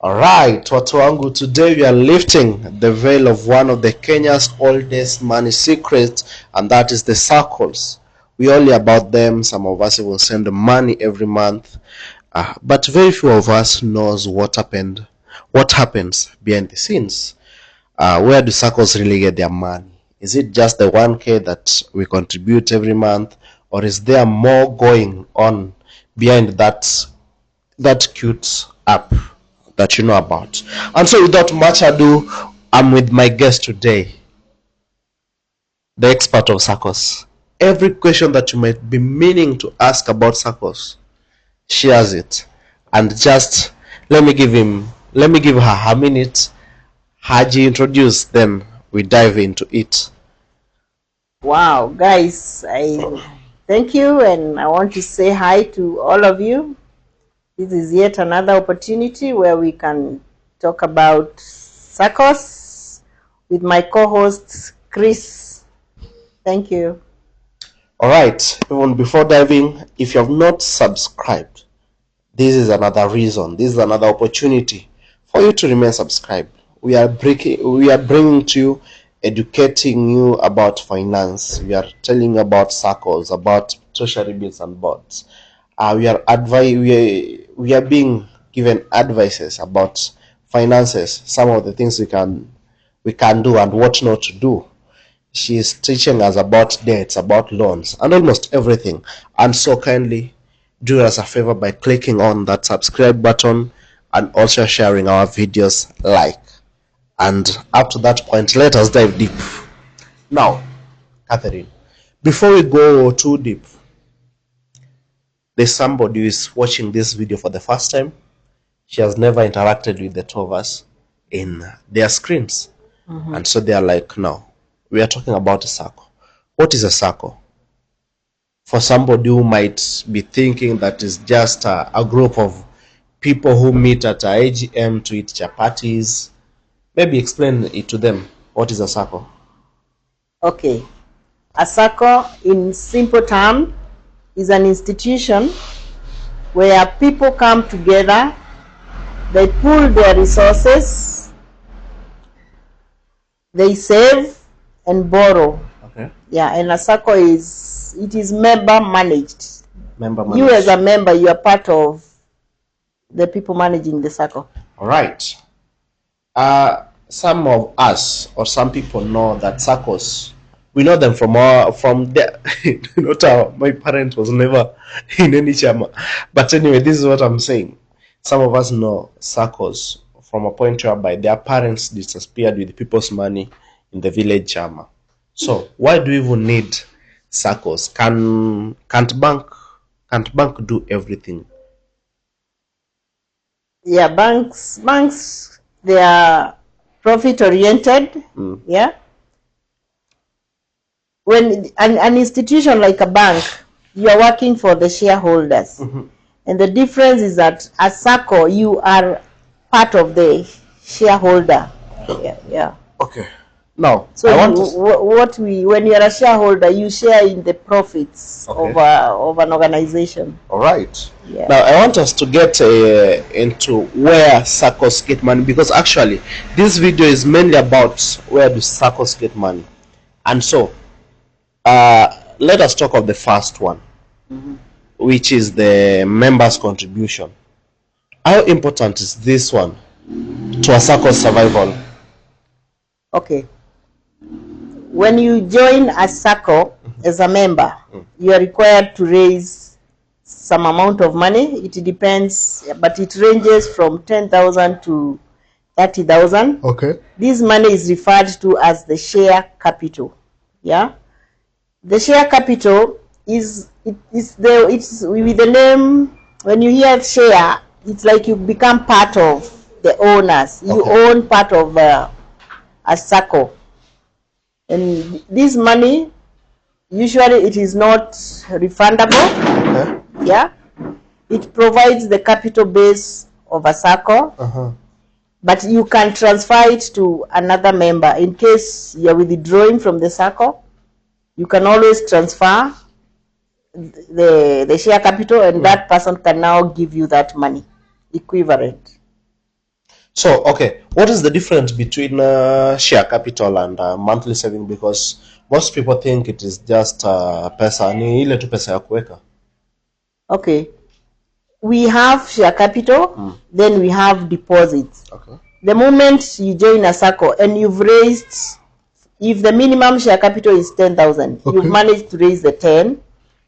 Alright, watu wangu, today we are lifting the veil of one of the Kenya's oldest money secrets, and that is the Saccos. We all hear about them. Some of us even send money every month, but very few of us knows what happens behind the scenes. Where do Saccos really get their money? Is it just the 1K that we contribute every month, or is there more going on behind that cute app that you know about? And so without much ado, I'm with my guest today, the expert of Saccos. Every question that you might be meaning to ask about Saccos, she has it. And just let me give her a minute. Haji introduce, then we dive into it. Wow, guys, I thank you, and I want to say hi to all of you. This is yet another opportunity where we can talk about Saccos with my co-host Chris. Thank you. All right, even before diving, if you have not subscribed, this is another reason, this is another opportunity for you to remain subscribed. We are bringing to you, educating you about finance. We are telling you about Saccos, about treasury bills and bonds. We are being given advices about finances, some of the things we can do and what not to do. She is teaching us about debts, about loans, and almost everything. And so kindly do us a favor by clicking on that subscribe button and also sharing our videos like. And up to that point, let us dive deep. Now, Catherine, before we go too deep, there's somebody who is watching this video for the first time. She has never interacted with the two of us in their screens. And so they are like, no, we are talking about a Sacco. What is a Sacco? For somebody who might be thinking that is just a group of people who meet at a AGM to eat chapatis, maybe explain it to them. What is a Sacco? Okay. A Sacco, in simple terms, is an institution where people come together, they pool their resources, they save and borrow. Okay. Yeah, and a Sacco is member managed. You as a member, you are part of the people managing the Sacco. All right. Some of us or some people know that Saccos, we know them from there. My parent was never in any chama, but anyway, this is what I'm saying. Some of us know Saccos from a point whereby their parents disappeared with people's money in the village chama. So why do we even need Saccos? Can't bank do everything? Yeah, banks they are profit oriented. Yeah. When an institution like a bank, you are working for the shareholders. And the difference is that as Sacco, you are part of the shareholder. Yeah. Okay. Now, so when you are a shareholder, you share in the profits of an organization. All right. Yeah. Now, I want us to get into where Saccos get money, because actually this video is mainly about where do Saccos get money. And so let us talk of the first one, which is the members' contribution. How important is this one to a Saccos survival? Okay. When you join a Sacco as a member, you are required to raise some amount of money. It depends, but it ranges from 10,000 to 30,000. Okay. This money is referred to as the share capital. Yeah. The share capital it's with the name. When you hear share, it's like you become part of the owners. You own part of a Sacco. And this money, usually it is not refundable. Yeah. It provides the capital base of a Sacco. But you can transfer it to another member. In case you're withdrawing from the Sacco, you can always transfer the share capital, and that person can now give you that money equivalent. So, okay, what is the difference between share capital and monthly saving? Because most people think it is just pesa, ni ile tu pesa ya kuweka. Okay. We have share capital, then we have deposits. Okay. The moment you join a Sacco and you've raised, if the minimum share capital is 10,000, you've managed to raise the 10.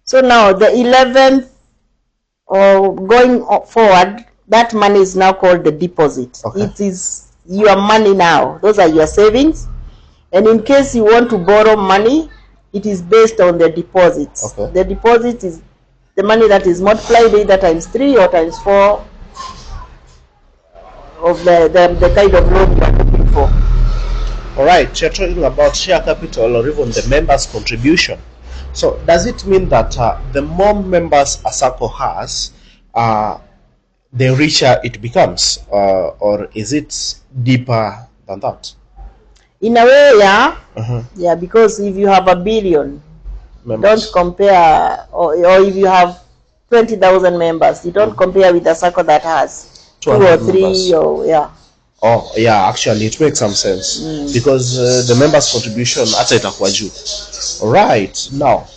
So now the 11th or going forward, that money is now called the deposit. Okay. It is your money now. Those are your savings. And in case you want to borrow money, it is based on the deposits. Okay. The deposit is the money that is multiplied either times 3 or times 4 of the kind of loan you are looking for. All right, you're talking about share capital or even the members' contribution. So does it mean that the more members a Sacco has, the richer it becomes, or is it deeper than that? In a way, yeah. Yeah, because if you have 1 billion, Members. don't compare, or if you have 20,000 members, you don't compare with a Sacco that has 2 or 200 3 members. or yeah. Oh, yeah, actually, it makes some sense because the members' contribution hata itakuwa juu. Right, now,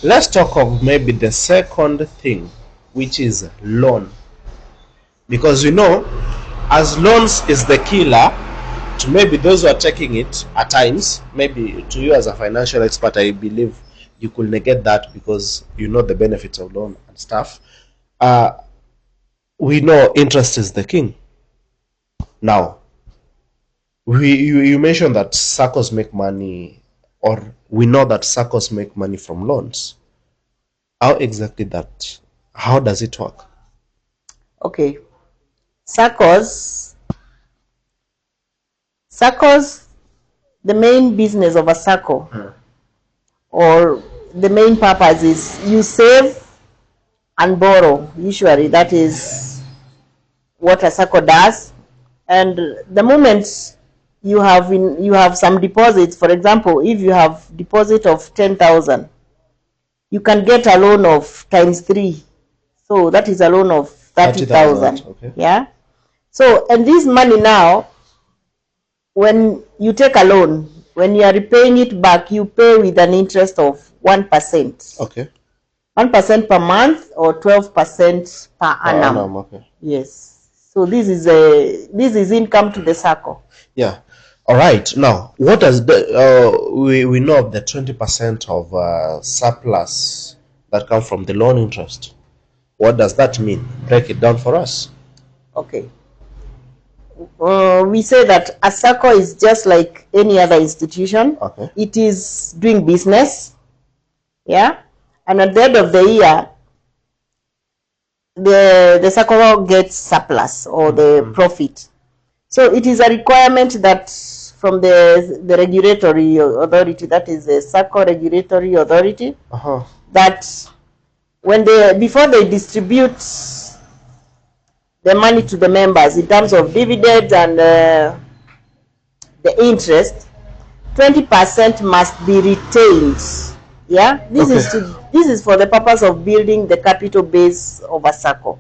let's talk of maybe the second thing, which is loan. Because we know, as loans is the killer, to maybe those who are taking it at times, maybe to you as a financial expert, I believe you could negate that because you know the benefits of loan and stuff. We know interest is the king. Now, you mentioned that Saccos make money, or we know that Saccos make money from loans. How exactly that? How does it work? Okay. Saccos, the main business of a Sacco or the main purpose is you save and borrow. Usually that is what a Sacco does. And the moment you have some deposits, for example, if you have deposit of 10,000, you can get a loan of times 3. So that is a loan of 30,000. Okay. Yeah. So, and this money now, when you take a loan, when you are repaying it back, you pay with an interest of 1%. Okay. 1% per month or 12% per annum. Okay. Yes. So this is income to the Sacco. Yeah. All right. Now, what does the we know of the 20% of surplus that come from the loan interest? What does that mean? Break it down for us. Okay. We say that a Sacco is just like any other institution. Okay. It is doing business. Yeah. And at the end of the year, the Sacco gets surplus or the profit. So it is a requirement that from the regulatory authority, that is the Sacco regulatory authority, that when before they distribute the money to the members in terms of dividends and the interest, 20% must be retained. Yeah, this is for the purpose of building the capital base of a Sacco.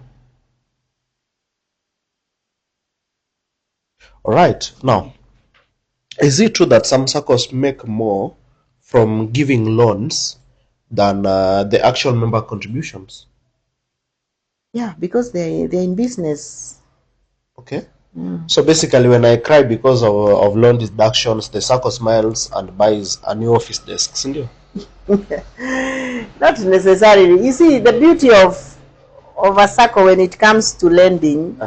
All right. Now, is it true that some Saccos make more from giving loans than the actual member contributions? Yeah, because they're in business. Okay. So basically, when I cry because of loan deductions, the Sacco smiles and buys a new office desk, isn't it? Not necessarily. You see, the beauty of a Sacco when it comes to lending,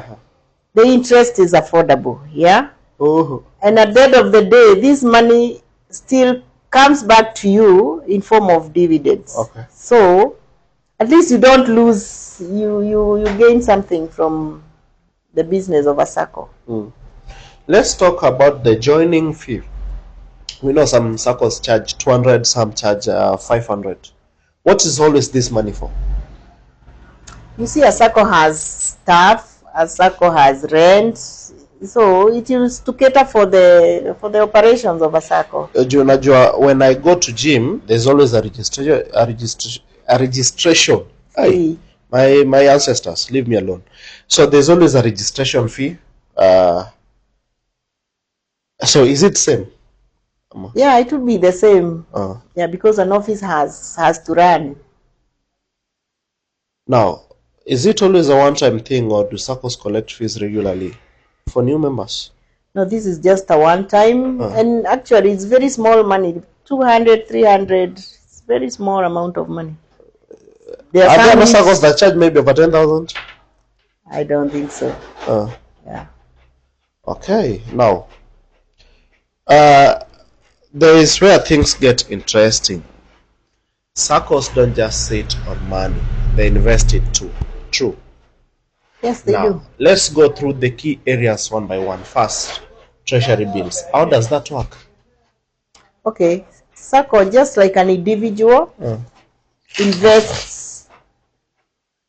the interest is affordable. Yeah. And at the end of the day, this money still comes back to you in form of dividends. Okay. So at least you don't lose. You gain something from the business of a Sacco. Let's talk about the joining fee. We know some Saccos charge 200, some charge 500. What is always this money for? You see, a Sacco has staff, a Sacco has rent, so it is to cater for the operations of a Sacco. When I go to gym, there's always a registration. Hey, my ancestors, leave me alone. So there's always a registration fee. So is it same? Yeah, it would be the same. Uh, Yeah, because an office has to run. Now, is it always a one-time thing, or do Saccos collect fees regularly for new members? No, this is just a one time, and actually it's very small money, 200, 300. It's very small amount of money. There Are there some no which- Saccos that charge maybe over 10,000? I don't think so. Yeah. Okay, now, there is where things get interesting. Saccos don't just sit on money, they invest it too. True. Yes, they Now, do. let's go through the key areas one by one. First, treasury bills. How does that work? Okay. Sacco, just like an individual, invests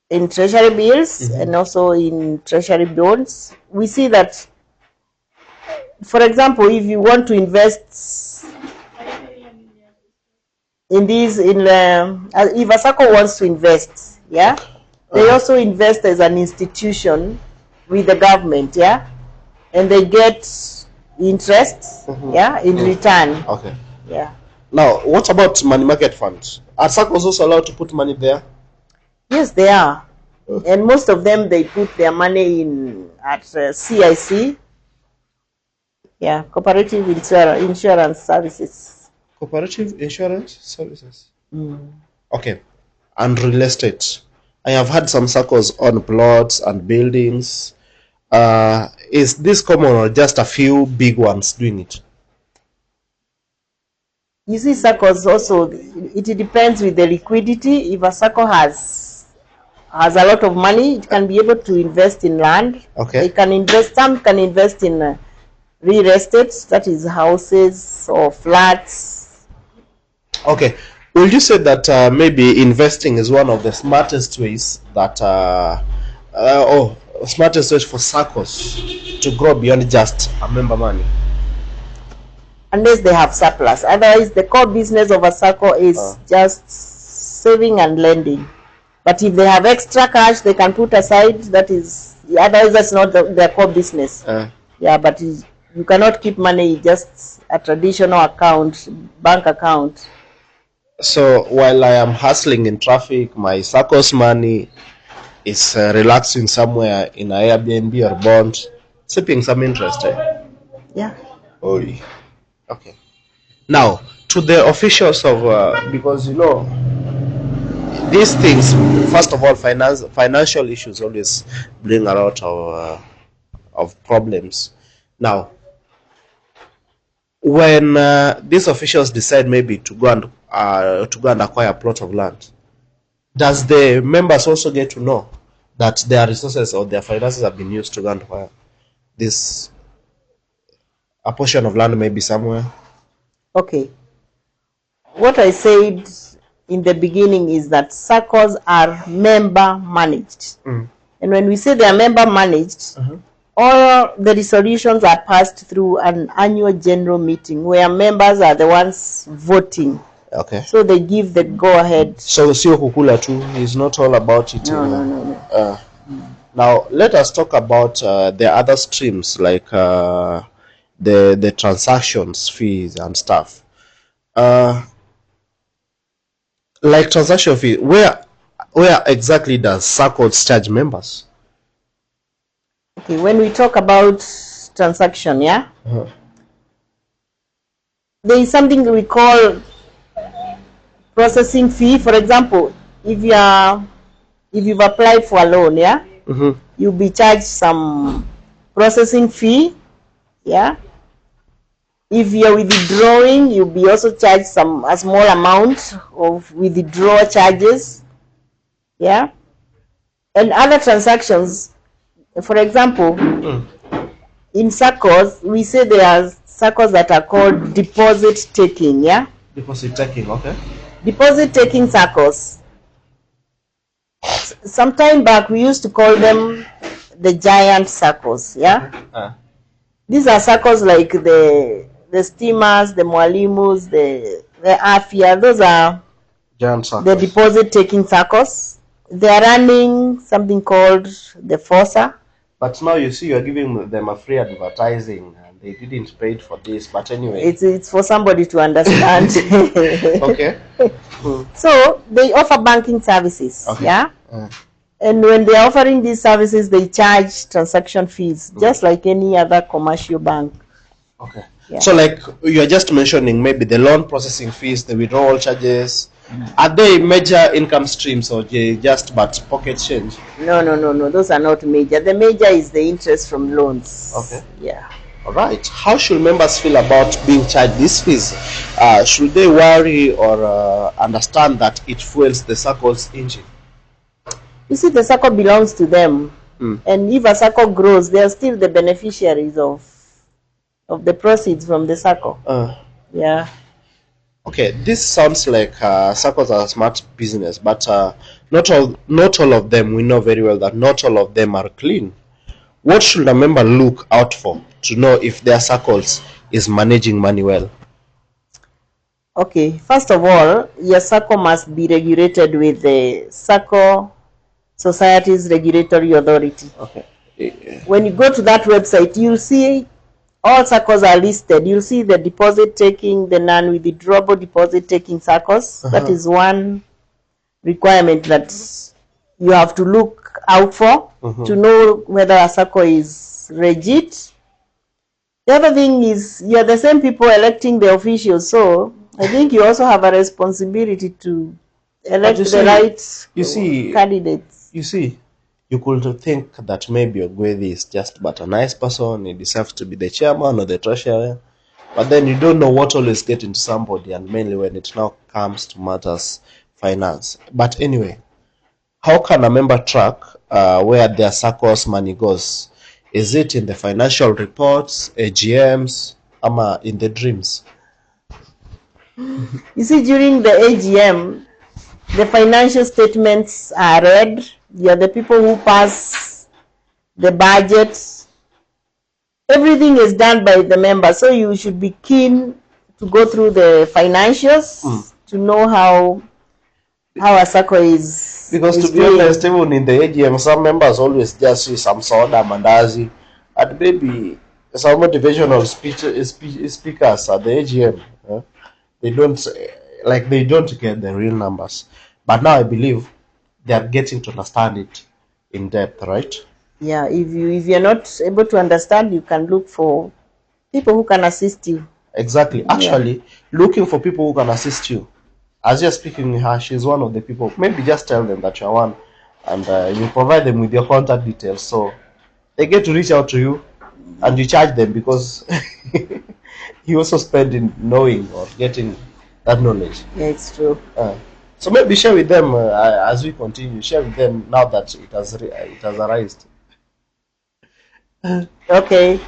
in treasury bills and also in treasury bonds. We see that, for example, if you want to invest in these, if a Sacco wants to invest, yeah, they also invest as an institution with the government, yeah, and they get interest, yeah, in return, Okay. yeah. Now, what about money market funds? Are Saccos also allowed to put money there? Yes, they are. And most of them, they put their money in at CIC, yeah, Cooperative Insurance Services. Cooperative insurance services. Okay. And real estate. I have had some Saccos on plots and buildings. Is this common, or just a few big ones doing it? You see, Saccos also, it depends with the liquidity. If a Sacco has a lot of money, it can be able to invest in land. Okay. Some can invest in real estate, that is houses or flats. Okay. Will you say that maybe investing is one of the smartest ways that smartest ways for Saccos to grow beyond just a member money? Unless they have surplus. Otherwise, the core business of a Sacco is just saving and lending. But if they have extra cash, they can put aside. That is, otherwise that's not their core business. Yeah, but you cannot keep money just a traditional account, bank account. So while I am hustling in traffic, my Saccos money is relaxing somewhere in an Airbnb or bond, sipping some interest. Yeah. Oh, okay. Now, to the officials of, because you know, these things, first of all, financial issues always bring a lot of problems. Now, when these officials decide maybe to go and acquire a plot of land, does the members also get to know that their resources or their finances have been used to go and acquire this a portion of land maybe somewhere? Okay. What I said in the beginning is that Saccos are member managed. And when we say they are member managed, all the resolutions are passed through an annual general meeting where members are the ones voting. Okay. So they give the go ahead. So Sio Kukula too is not all about it. No. Now let us talk about the other streams, like the transactions fees and stuff. Like transaction fee, where exactly does Saccos charge members? Okay, when we talk about transaction, yeah, there is something we call processing fee. For example, if you've applied for a loan, yeah, you'll be charged some processing fee, yeah. If you're withdrawing, you'll be also charged a small amount of withdrawal charges, yeah. And other transactions, for example, in Saccos, we say there are Saccos that are called deposit taking, yeah. Deposit taking, okay. Deposit taking Saccos. Some time back, we used to call them the giant Saccos, yeah. These are Saccos like the steamers, the mwalimus, the afia. Those are Giant Saccos. the deposit taking Saccos. They are running something called the FOSA, But now you see you're giving them a free advertising and they didn't pay for this. But anyway. It's for somebody to understand. Okay. So they offer banking services. Okay. Yeah. And when they're offering these services, they charge transaction fees, just like any other commercial bank. Okay. Yeah. So like you're just mentioning maybe the loan processing fees, the withdrawal charges. Are they major income streams or just but pocket change? No. Those are not major. The major is the interest from loans. Okay. Yeah. All right. How should members feel about being charged these fees? Should they worry or understand that it fuels the Saccos engine? You see, the Sacco belongs to them. And if a Sacco grows, they are still the beneficiaries of the proceeds from the Sacco. Yeah. Okay, this sounds like Saccos are a smart business, but not all of them. We know very well that not all of them are clean. What should a member look out for to know if their Saccos is managing money well? Okay, first of all, your Sacco must be regulated with the Sacco Society's Regulatory Authority. Okay. When you go to that website, you'll see all Saccos are listed. You'll see the deposit taking, the non-withdrawable deposit taking Saccos. That is one requirement that you have to look out for to know whether a Sacco is legit. The other thing is you're the same people electing the officials, so I think you also have a responsibility to elect the right candidates. You see, you could think that maybe Ogwethi is just but a nice person, he deserves to be the chairman or the treasurer, but then you don't know what always gets into somebody, and mainly when it now comes to matters finance. But anyway, how can a member track where their Saccos money goes? Is it in the financial reports, AGMs, or in the dreams? You see, during the AGM, the financial statements are read. You're the people who pass the budget. Everything is done by the members, so you should be keen to go through the financials to know how a Sacco is. Because to be honest, even in the AGM, some members always just see some soda, mandazi, and maybe some motivational speakers at the AGM. They don't get the real numbers. But now I believe they are getting to understand it in depth, right? Yeah, if you're not able to understand, you can look for people who can assist you. Exactly. Actually, looking for people who can assist you. As you're speaking with her, she's one of the people. Maybe just tell them that you're one, and you provide them with your contact details, so they get to reach out to you, and you charge them because you also spend in knowing or getting that knowledge. Yeah, it's true. So maybe share with them as we continue. Share with them now that it has arisen. Okay,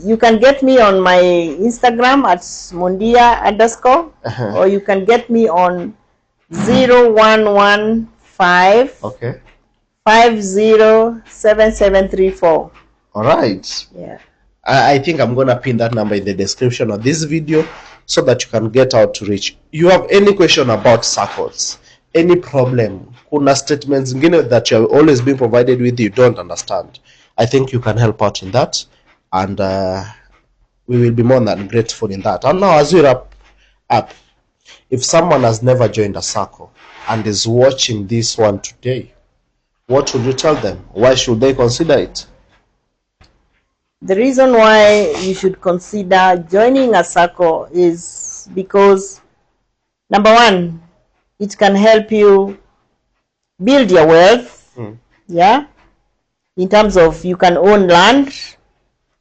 you can get me on my Instagram at Mundia _ or you can get me on 0115 507734. All right. Yeah. I think I'm gonna pin that number in the description of this video so that you can get out to reach. You have any question about Saccos, any problem, kuna statements that you have always been provided with you don't understand, I think you can help out in that, and we will be more than grateful in that. And now as we wrap up, if someone has never joined a Sacco and is watching this one today, what would you tell them? Why should they consider it? The reason why you should consider joining a Sacco is because, number one, it can help you build your wealth. Yeah. In terms of you can own land,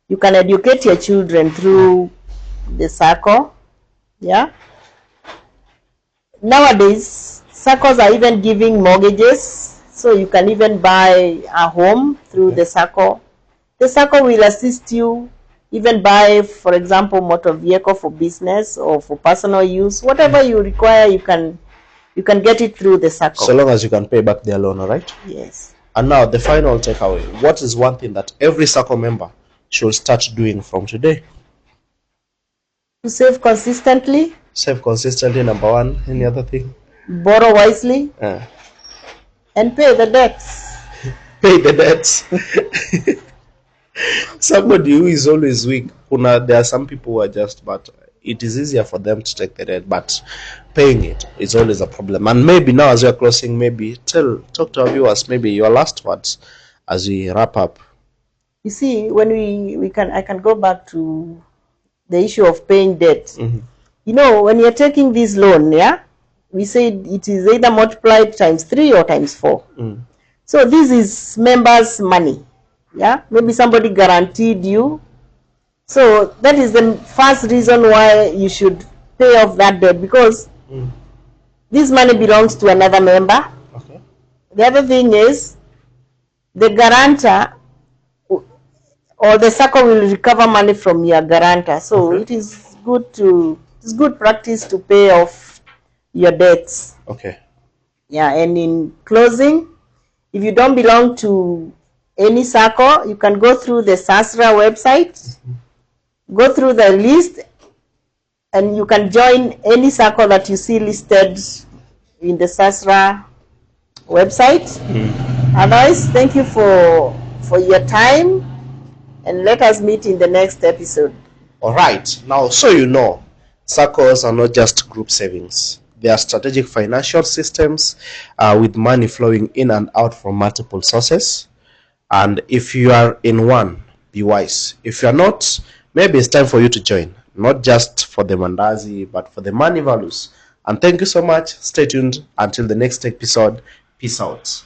you can educate your children through the Sacco. Yeah. Nowadays, Saccos are even giving mortgages, so you can even buy a home through the Sacco. The Sacco will assist you even buy, for example, motor vehicle for business or for personal use. Whatever you require, you can get it through the Sacco. So long as you can pay back their loan, all right? Yes. And now the final takeaway. What is one thing that every Sacco member should start doing from today? To save consistently. Save consistently, number one. Any other thing? Borrow wisely. And pay the debts. Pay the debts. somebody who is always weak. There are some people who are just, but it is easier for them to take the debt, but paying it is always a problem. And maybe now, as we are closing, maybe talk to our viewers, maybe your last words as we wrap up. You see, when I can go back to the issue of paying debt. Mm-hmm. You know, when you're taking this loan, yeah, we said it is either multiplied times 3 or times 4. Mm. So this is members' money. Yeah, maybe somebody guaranteed you. So that is the first reason why you should pay off that debt, because this money belongs to another member. Okay. The other thing is the guarantor or the Sacco will recover money from your guarantor. So Okay. it is good practice to pay off your debts. Okay. Yeah, and in closing, if you don't belong to any Sacco, you can go through the SASRA website, go through the list, and you can join any Sacco that you see listed in the SASRA website. Otherwise, thank you for your time, and let us meet in the next episode. All right. Now, so you know, Saccos are not just group savings. They are strategic financial systems with money flowing in and out from multiple sources. And if you are in one, be wise. If you are not, maybe it's time for you to join. Not just for the mandazi, but for the money values. And thank you so much. Stay tuned until the next episode. Peace out.